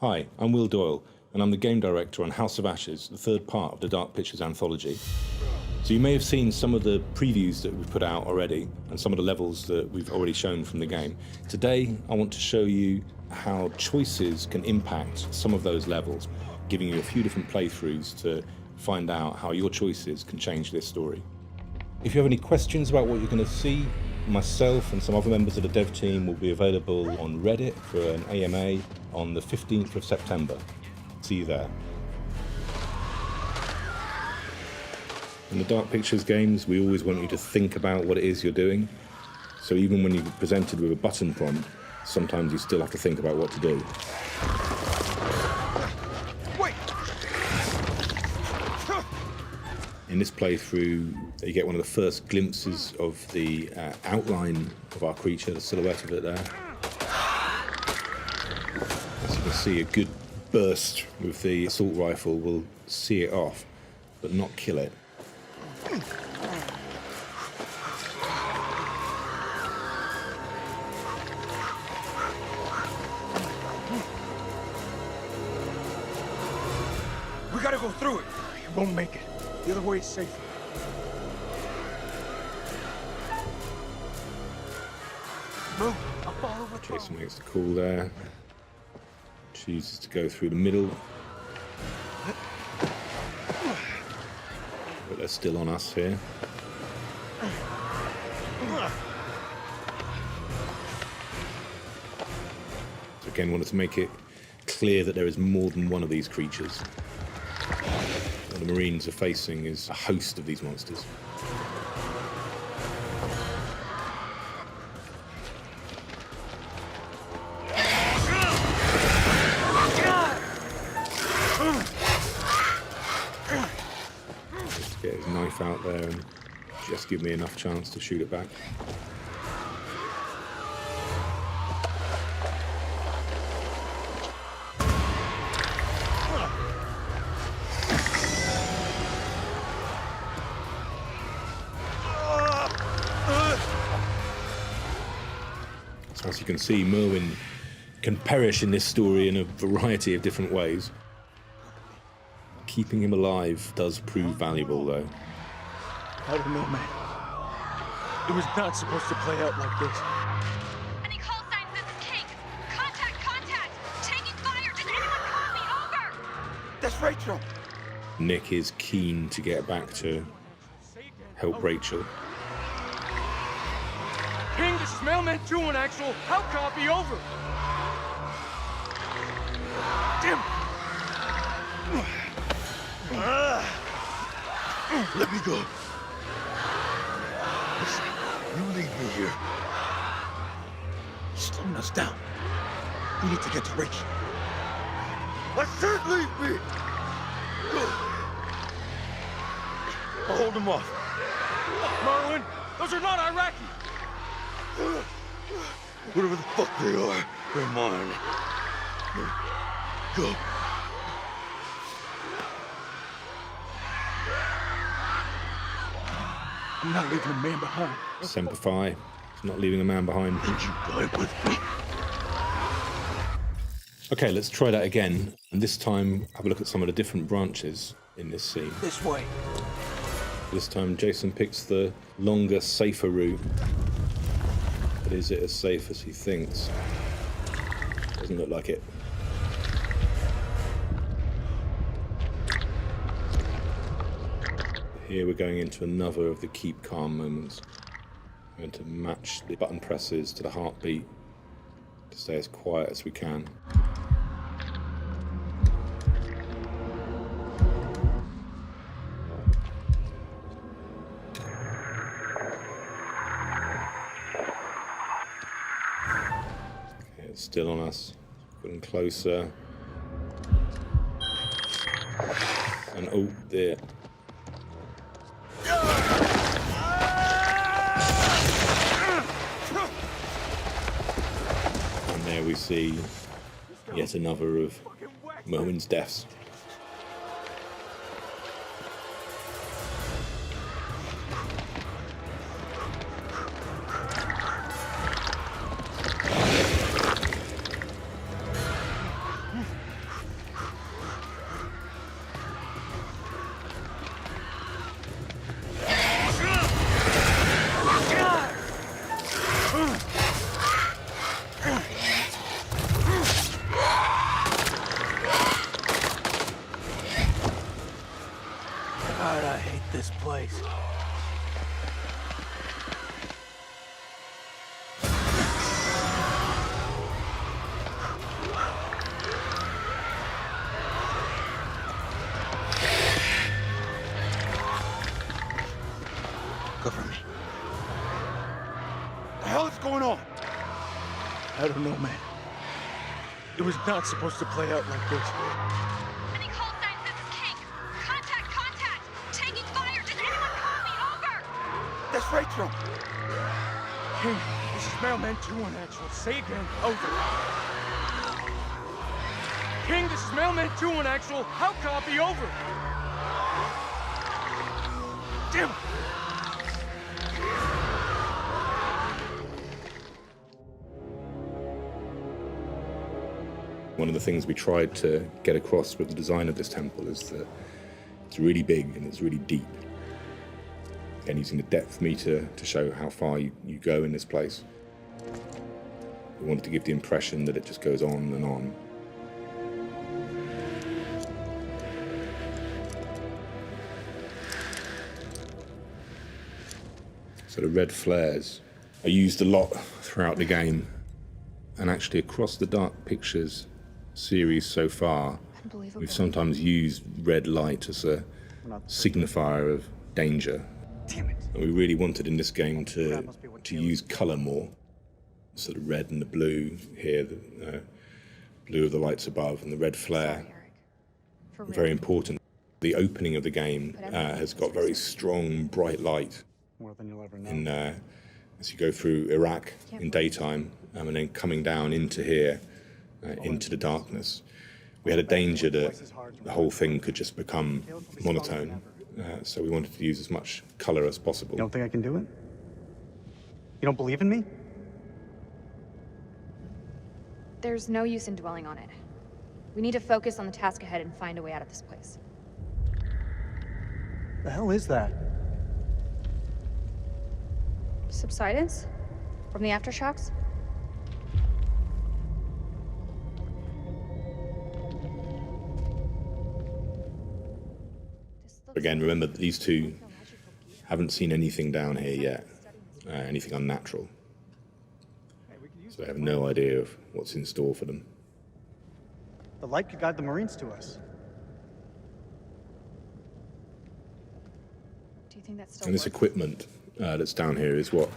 Hi, I'm Will Doyle, and I'm the game director on House of Ashes, the third part of the Dark Pictures Anthology. So you may have seen some of the previews that we've put out already, and some of the levels that we've already shown from the game. Today, I want to show you how choices can impact some of those levels, giving you a few different playthroughs to find out how your choices can change this story. If you have any questions about what you're going to see, myself and some other members of the dev team will be available on Reddit for an AMA on the 15th of September. See you there. In the Dark Pictures games, we always want you to think about what it is you're doing. So even when you're presented with a button prompt, sometimes you still have to think about what to do. Wait. In this playthrough, you get one of the first glimpses of the outline of our creature, the silhouette of it there. As you can see, a good burst with the assault rifle will see it off, but not kill it. We gotta go through it. You won't make it. The other way is safer. Move. I'll follow the trail. Jason makes the call there. Chooses to go through the middle. But they're still on us here. So again, wanted to make it clear that there is more than one of these creatures. What the Marines are facing is a host of these monsters. Just get his knife out there and just give me enough chance to shoot it back. So as you can see, Merwin can perish in this story in a variety of different ways. Keeping him alive does prove valuable, though. I don't know, man. It was not supposed to play out like this. Any call signs, this is King. Contact! Taking fire! Does anyone call me? Over! That's Rachel. Nick is keen to get back to help Rachel. King, this is Mailman 2 and Axel. How copy? Over. Damn. Let me go. Listen, you leave me here. You're slowing us down. We need to get to Rachel. I said leave me! I'll hold him off. Merwin, those are not Iraqi. Whatever the fuck they are, they're mine. Go. I'm not leaving a man behind. Semper Fi, he's not leaving a man behind. Did you die with me? Okay, let's try that again. And this time, have a look at some of the different branches in this scene. This way. This time, Jason picks the longer, safer route. But is it as safe as he thinks? Doesn't look like it. Here we're going into another of the keep calm moments. We're going to match the button presses to the heartbeat to stay as quiet as we can. Okay, it's still on us. Getting closer. And oh, there. And there we see yet another of Merwin's deaths. The hell is going on? I don't know, man. It was not supposed to play out like this. Any call signs, this is King. Contact, contact! Taking fire! Does anyone call me? Over! That's Rachel. King, this is Mailman 2-1 actual. Say again. Over. King, this is Mailman 2-1 actual. How copy? Over. Damn it. One of the things we tried to get across with the design of this temple is that it's really big and it's really deep. Again, using the depth meter to show how far you go in this place. We wanted to give the impression that it just goes on and on. So the red flares are used a lot throughout the game, and actually across the Dark Pictures series so far, we've sometimes used red light as a signifier of danger. Damn it. And we really wanted in this game to use colour more. So the red and the blue here, the blue of the lights above and the red flare, very important. The opening of the game has got very strong, bright light More than you'll ever know. as you go through Iraq in daytime, and then coming down into here, into the darkness. We had a danger that the whole thing could just become monotone, so we wanted to use as much colour as possible. You don't think I can do it? You don't believe in me? There's no use in dwelling on it. We need to focus on the task ahead and find a way out of this place. The hell is that? Subsidence? From the aftershocks? Again, remember that these two haven't seen anything down here yet, anything unnatural. So they have no idea of what's in store for them. The light could guide the Marines to us. Do you think that's still And this equipment that's down here is what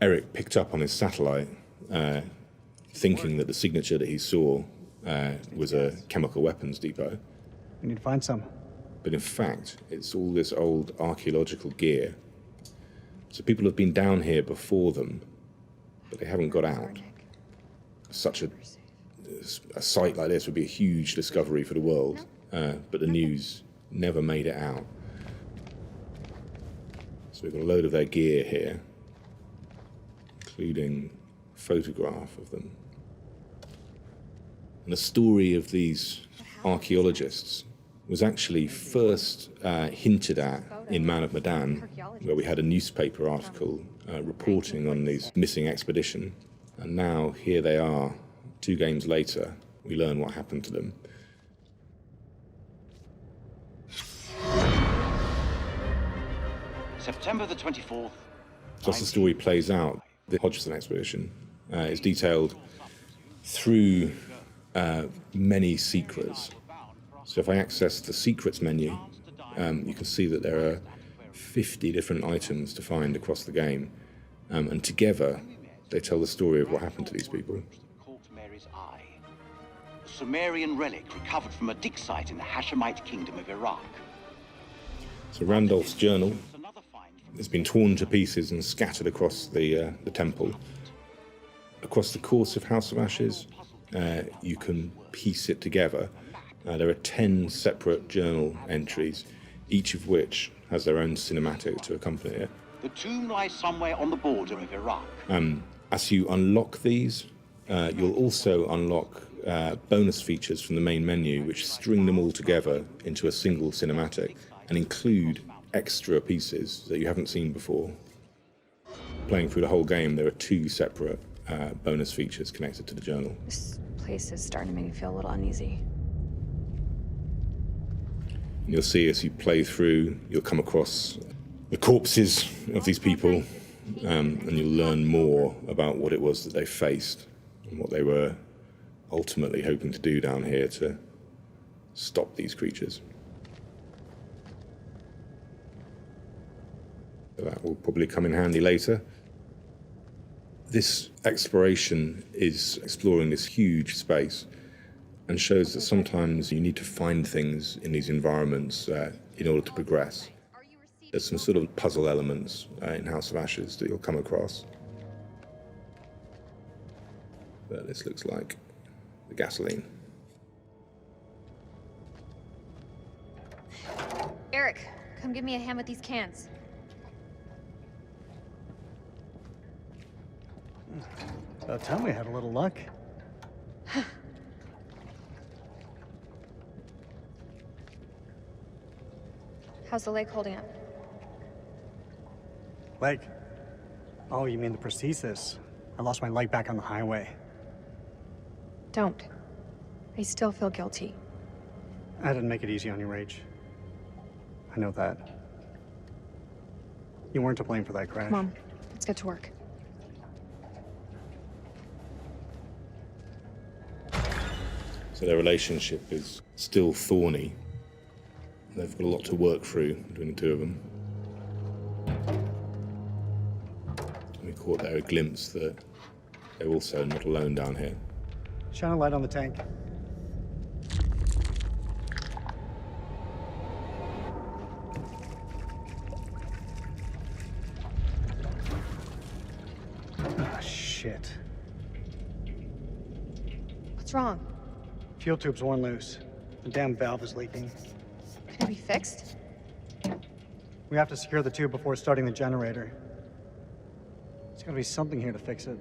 Eric picked up on his satellite, thinking that the signature that he saw was a chemical weapons depot. We need to find some. But in fact, it's all this old archaeological gear. So people have been down here before them, but they haven't got out. Such a site like this would be a huge discovery for the world, but the news never made it out. So we've got a load of their gear here, including a photograph of them. And the story of these archaeologists was actually first hinted at in Man of Medan, where we had a newspaper article reporting on this missing expedition. And now here they are, 2 games later, we learn what happened to them. September the 24th. So as the story plays out, the Hodgson expedition is detailed through many secrets. So if I access the secrets menu, you can see that there are 50 different items to find across the game. And together, they tell the story of what happened to these people. Caught Mary's eye. A Sumerian relic recovered from a dig site in the Hashemite kingdom of Iraq. So Randolph's journal Another find from has been torn to pieces and scattered across the temple. Across the course of House of Ashes, you can piece it together. There are 10 separate journal entries, each of which has their own cinematic to accompany it. the tomb lies somewhere on the border of Iraq. As you unlock these, you'll also unlock bonus features from the main menu, which string them all together into a single cinematic and include extra pieces that you haven't seen before. Playing through the whole game, there are 2 separate bonus features connected to the journal. This place is starting to make me feel a little uneasy. And you'll see as you play through, you'll come across the corpses of these people, and you'll learn more about what it was that they faced and what they were ultimately hoping to do down here to stop these creatures. So that will probably come in handy later. This exploration is exploring this huge space and shows that sometimes you need to find things in these environments in order to progress. There's some sort of puzzle elements in House of Ashes that you'll come across. But this looks like the gasoline. Eric, come give me a hand with these cans. About time we had a little luck. How's the lake holding up? Leg. Oh, you mean the prosthesis? I lost my leg back on the highway. Don't. I still feel guilty. I didn't make it easy on you, Rach. I know that. You weren't to blame for that crash. Come on, let's get to work. So their relationship is still thorny. They've got a lot to work through between the two of them. We caught there a glimpse that they're also not alone down here. Shine a light on the tank. Ah, shit. What's wrong? Fuel tube's worn loose. The damn valve is leaking. Can it be fixed? We have to secure the tube before starting the generator. There's gotta be something here to fix it.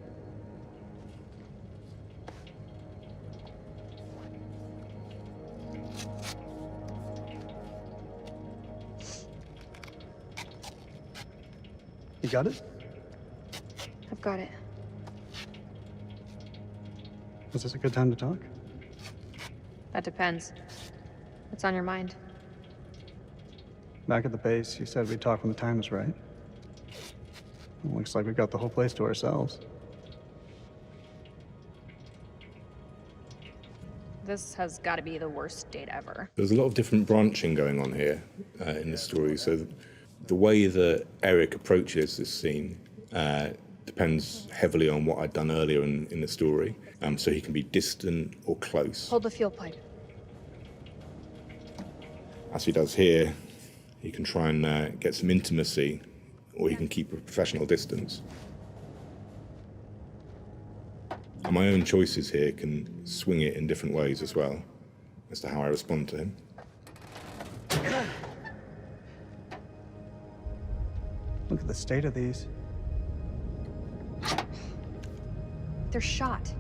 You got it? I've got it. Is this a good time to talk? That depends. What's on your mind? Back at the base, you said we'd talk when the time is right. Well, looks like we've got the whole place to ourselves. This has got to be the worst date ever. There's a lot of different branching going on here in this story. So the way that Eric approaches this scene depends heavily on what I'd done earlier in the story. So he can be distant or close. Hold the fuel pipe. As he does here, he can try and get some intimacy, or he can keep a professional distance. And my own choices here can swing it in different ways as well, as to how I respond to him. Look at the state of these. They're shot.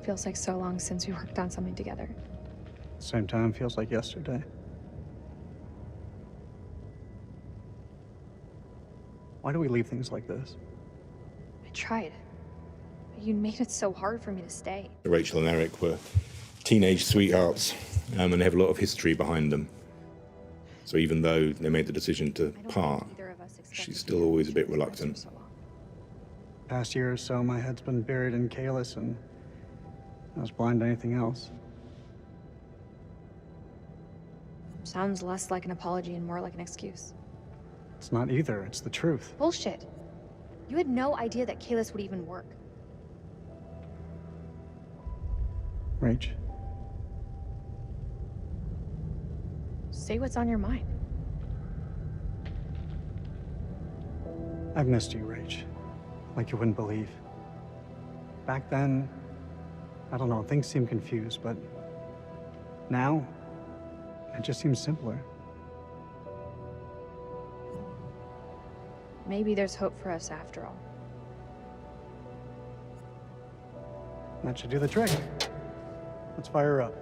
Feels like so long since we worked on something together. Same time, feels like yesterday. Why do we leave things like this? I tried. But you made it so hard for me to stay. Rachel and Eric were teenage sweethearts, and they have a lot of history behind them. So even though they made the decision to part, she's still always a bit reluctant. Past year or so, my head's been buried in Kalis, and I was blind to anything else. Sounds less like an apology and more like an excuse. It's not either, it's the truth. Bullshit. You had no idea that Kalis would even work. Rach, Say what's on your mind. I've missed you, Rach. Like you wouldn't believe. Back then, I don't know, things seemed confused, but now, it just seems simpler. Maybe there's hope for us after all. That should do the trick. Let's fire her up.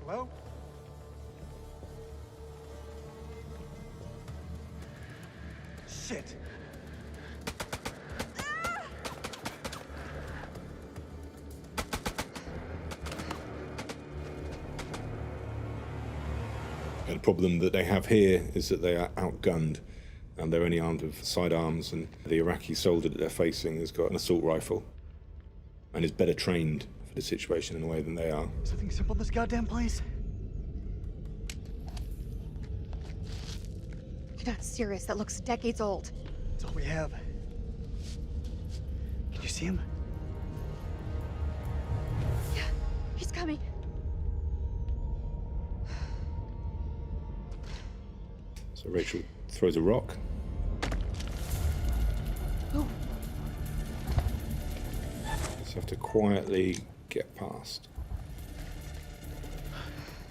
Hello? Shit. And the problem that they have here is that they are outgunned, and they're only armed with sidearms, and the Iraqi soldier that they're facing has got an assault rifle and is better trained for the situation in a way than they are. Something simple in this goddamn place? You're not serious. That looks decades old. That's all we have. Can you see him? Yeah, he's coming. So Rachel throws a rock. Oh. Just have to quietly get past.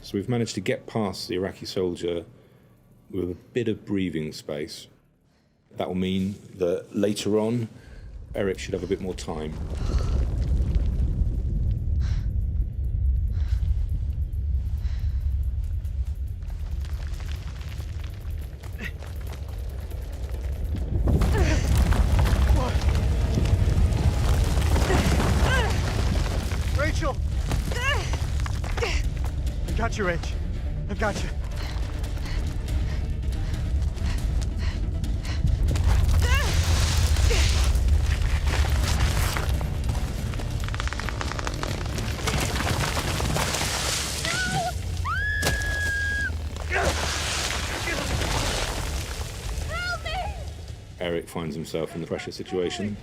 So we've managed to get past the Iraqi soldier with a bit of breathing space. That will mean that later on, Eric should have a bit more time. Rachel! I got you, Rach. I got you. Eric finds himself in the pressure situation.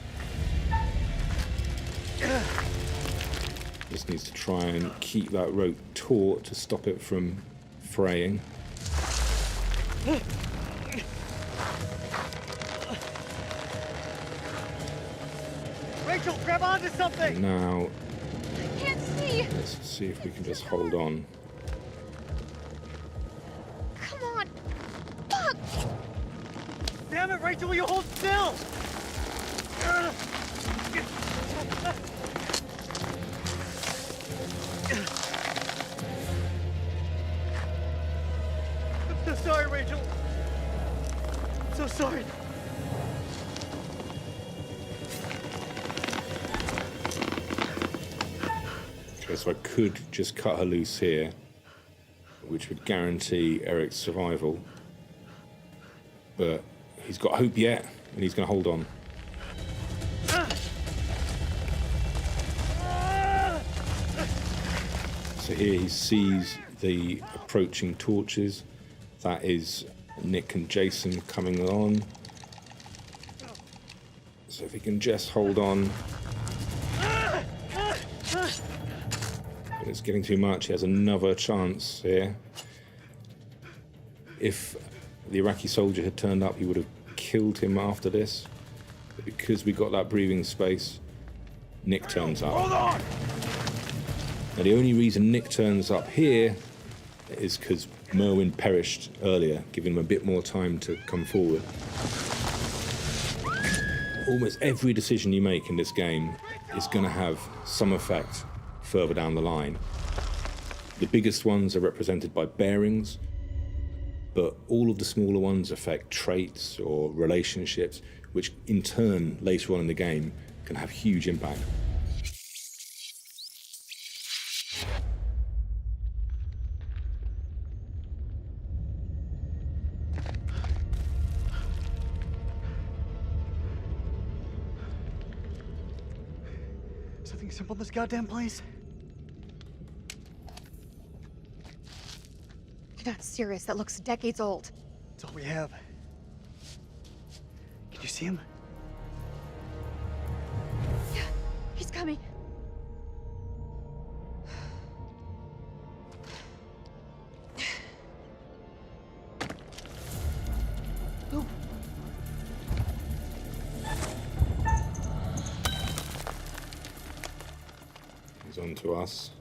Just needs to try and keep that rope taut to stop it from fraying. Rachel, grab onto something! And now, I can't see. let's see if we can just hold on. Come on. Fuck. Damn it, Rachel, will you hold still? I'm so sorry, Rachel. I'm so sorry. Okay, so I could just cut her loose here, which would guarantee Eric's survival. But he's got hope yet, and he's going to hold on. So here he sees the approaching torches. That is Nick and Jason coming on. So if he can just hold on. But it's getting too much. He has another chance here. If the Iraqi soldier had turned up, he would have killed him after this. But because we got that breathing space, Nick turns up. Hold on! Now, the only reason Nick turns up here is because Merwin perished earlier, giving him a bit more time to come forward. Almost every decision you make in this game is going to have some effect further down the line. The biggest ones are represented by bearings, but all of the smaller ones affect traits or relationships, which in turn, later on in the game, can have huge impact. Something simple in this goddamn place? You're not serious. That looks decades old. That's all we have. Can you see him? Yeah, he's coming. Oh. He's on to us.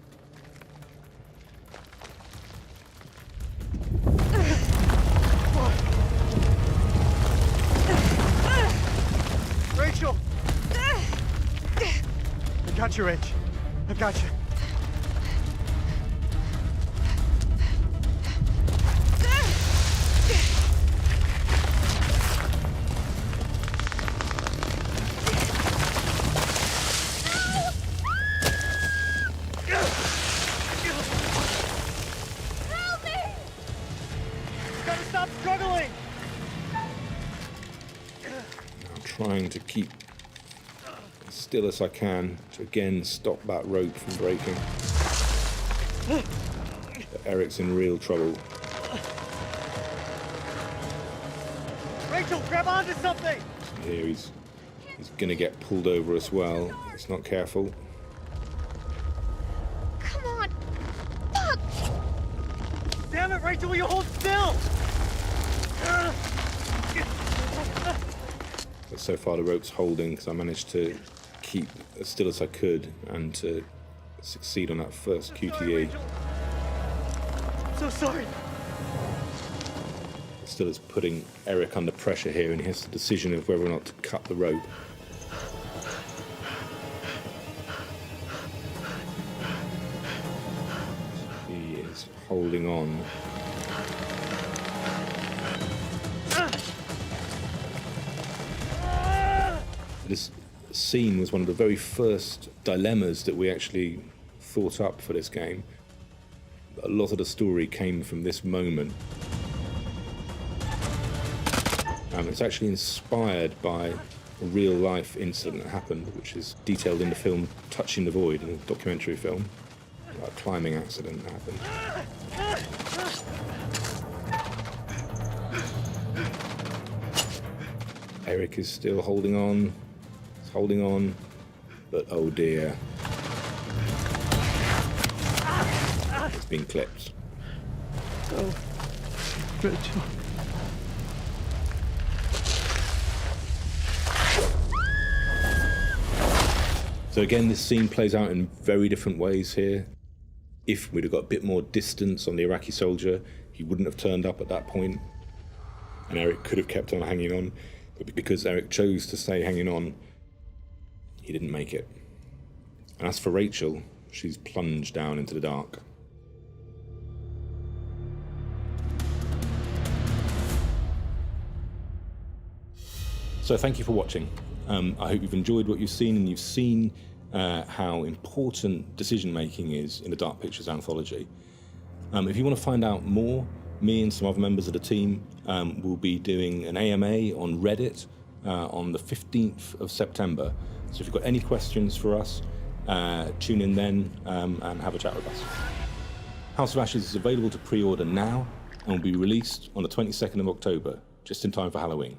Rachel! I got you, Rach. I got you. gotta stop struggling! I'm trying to keep as still as I can to again stop that rope from breaking. But Eric's in real trouble. Rachel, grab onto something! Here he's gonna get pulled over as well. He's not careful. Come on! Fuck! Damn it, Rachel, will you hold still? But so far the rope's holding because I managed to keep as still as I could and to succeed on that first QTE. So sorry. Still is putting Eric under pressure here, and he has the decision of whether or not to cut the rope. He is holding on. This scene was one of the very first dilemmas that we actually thought up for this game. A lot of the story came from this moment. It's actually inspired by a real-life incident that happened, which is detailed in the film Touching the Void, a documentary film, a climbing accident that happened. Eric is still holding on. He's holding on, but oh dear. It's been clipped. Oh, Rachel. So again, this scene plays out in very different ways here. If we'd have got a bit more distance on the Iraqi soldier, he wouldn't have turned up at that point, and Eric could have kept on hanging on. But because Eric chose to stay hanging on, he didn't make it. And as for Rachel, she's plunged down into the dark. So thank you for watching. I hope you've enjoyed what you've seen, and you've seen how important decision-making is in the Dark Pictures Anthology. If you want to find out more, me and some other members of the team will be doing an AMA on Reddit on the 15th of September. So if you've got any questions for us, tune in then and have a chat with us. House of Ashes is available to pre-order now and will be released on the 22nd of October, just in time for Halloween.